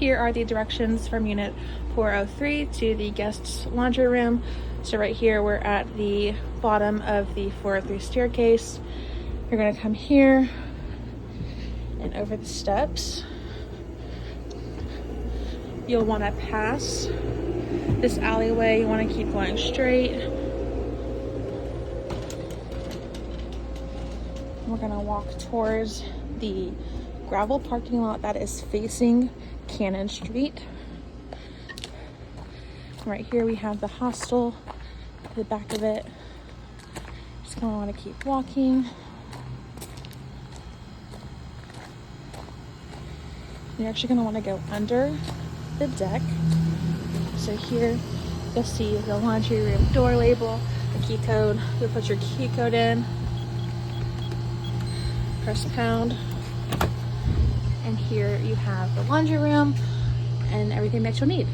here are the directions from unit 403 to the guest laundry room. So right here, we're at the bottom of the 403 staircase. You're gonna come here and over the steps. You'll wanna pass this alleyway. You wanna keep going straight. We're gonna walk towards the gravel parking lot that is facing Cannon Street. Right here we have the hostel at the back of it. Just gonna want to keep walking. You're actually gonna want to go under the deck. So here you'll see the laundry room door label, the key code. You'll put your key code in, press pound, and here you have the laundry room and everything that you'll need.